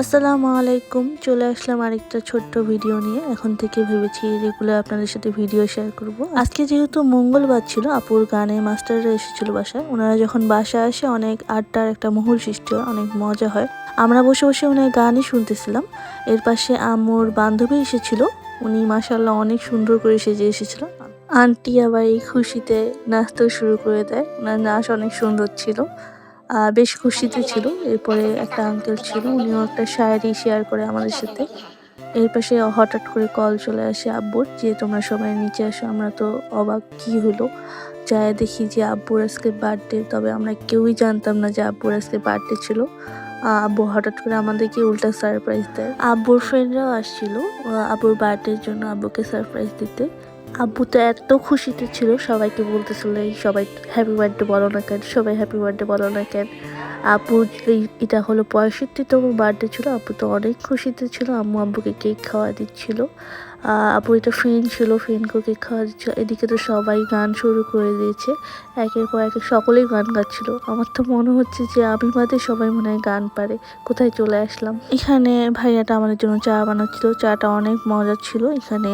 আসসালামু আলাইকুম। চলে আসলাম আরেকটা ছোট্ট ভিডিও নিয়ে। এখন থেকে ভেবেছি রেগুলার আপনাদের সাথে ভিডিও শেয়ার করব। আজকে যেহেতু মঙ্গলবার ছিল, আপুর গানে মাস্টাররা এসেছিল বাসায়। ওনারা যখন বাসায় আসে অনেক আড্ডার একটা মহল সৃষ্টি হয়, অনেক মজা হয়। আমরা বসে বসে ওনার গানই শুনতেছিলাম। এর পাশে আম্মুর বান্ধবী এসেছিল। উনি মাশাআল্লাহ অনেক সুন্দর করে সেজে এসেছিল। আন্টি আবার এই খুশিতে নাচতেও শুরু করে দেয়। ওনার নাচ অনেক সুন্দর ছিল। বেশ খুশিতে ছিল। এরপরে একটা আঙ্কেল ছিল, উনিও একটা শায়েরি শেয়ার করে আমাদের সাথে। এর পাশে হঠাৎ করে কল চলে আসে আব্বুর যে তোমরা সবাই নিচে আসো। আমরা তো অবাক, কি হলো? যায় দেখি যে আব্বুর আজকে বার্থডে। তবে আমরা কেউই জানতাম না যে আব্বুর আজকে বার্থডে ছিল। আব্বু হঠাৎ করে আমাদেরকে উল্টা সারপ্রাইজ দেয়। আব্বুর ফ্রেন্ডরাও আসছিল আব্বুর বার্থডের জন্য আব্বুকে সারপ্রাইজ দিতে। আব্বু তো এত খুশিতে ছিল, সবাইকে বলতেছিল এই সবাই হ্যাপি বার্থডে বলো না কেন, সবাই হ্যাপি বার্থডে বলো না কেন। আপু এটা হলো 65তম বার্থডে ছিল। আপু তো অনেক খুশিতে ছিল। আম্মু আব্বুকে কেক খাওয়া দিচ্ছিল। আপু এটা ফ্রেন্ড ছিল, ফ্রেন্ডকে কেক খাওয়া দিচ্ছিল। এদিকে তো সবাই গান শুরু করে দিয়েছে, একের পর এক সকলেই গান গাচ্ছিল। আমার তো মনে হচ্ছে যে আমি বাদে সবাই মনে হয় গান পারে। কোথায় চলে আসলাম। এখানে ভাইয়াটা আমাদের জন্য চা বানাচ্ছিল। চাটা অনেক মজা ছিল। এখানে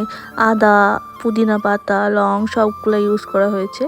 আদা, পুদিনা পাতা, লং সবগুলো ইউজ করা হয়েছে।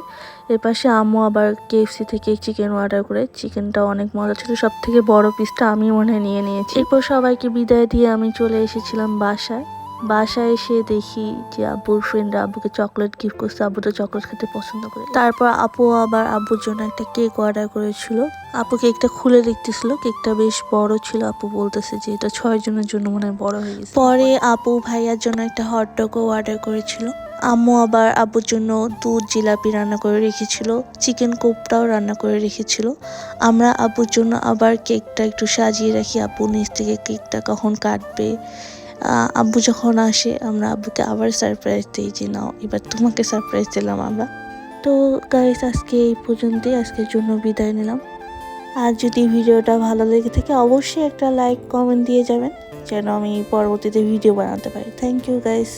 এর পাশে আম্মু আবার কেএফসি থেকে চিকেন অর্ডার করে। চিকেনটা অনেক মজা ছিল। সব থেকে বড় পিসটা আমি মনে হয় নিয়ে নিয়েছি। এরপর সবাইকে বিদায় দিয়ে আমি চলে এসেছিলাম বাসায়। বাসায় এসে দেখি যে আব্বুর ফ্রেন্ডরা আব্বুকে চকলেট গিফট করছে। আব্বু তো চকলেট খেতে পছন্দ করে। তারপর আপু আবার আব্বুর জন্য একটা কেক অর্ডার করেছিল। আপু কেকটা খুলে দেখতেছিল, কেকটা বেশ বড় ছিল। আপু বলতেছে যে এটা 6 জনের জন্য মনে হয় বড় হয়ে গেছে। পরে আপু ভাইয়ার জন্য একটা হটডগও অর্ডার করেছিল। আম্মু আবার আব্বুর জন্য দুধ জিলাপি রান্না করে রেখেছিল, চিকেন কোপ্তাও রান্না করে রেখেছিল। আমরা আব্বুর জন্য আবার কেকটা একটু সাজিয়ে রাখি। আব্বু নিচ থেকে কেকটা কখন কাটবে। আব্বু যখন আসে আমরা আব্বুকে আবার সারপ্রাইজ দিই যে নাও এবার তোমাকে সারপ্রাইজ দিলাম আমরা। তো গাইস, আজকে এই পর্যন্তই। আজকের জন্য বিদায় নিলাম। আর যদি ভিডিওটা ভালো লেগে থাকে অবশ্যই একটা লাইক কমেন্ট দিয়ে যাবেন, যেন আমি পরবর্তীতে ভিডিও বানাতে পারি। Thank you guys.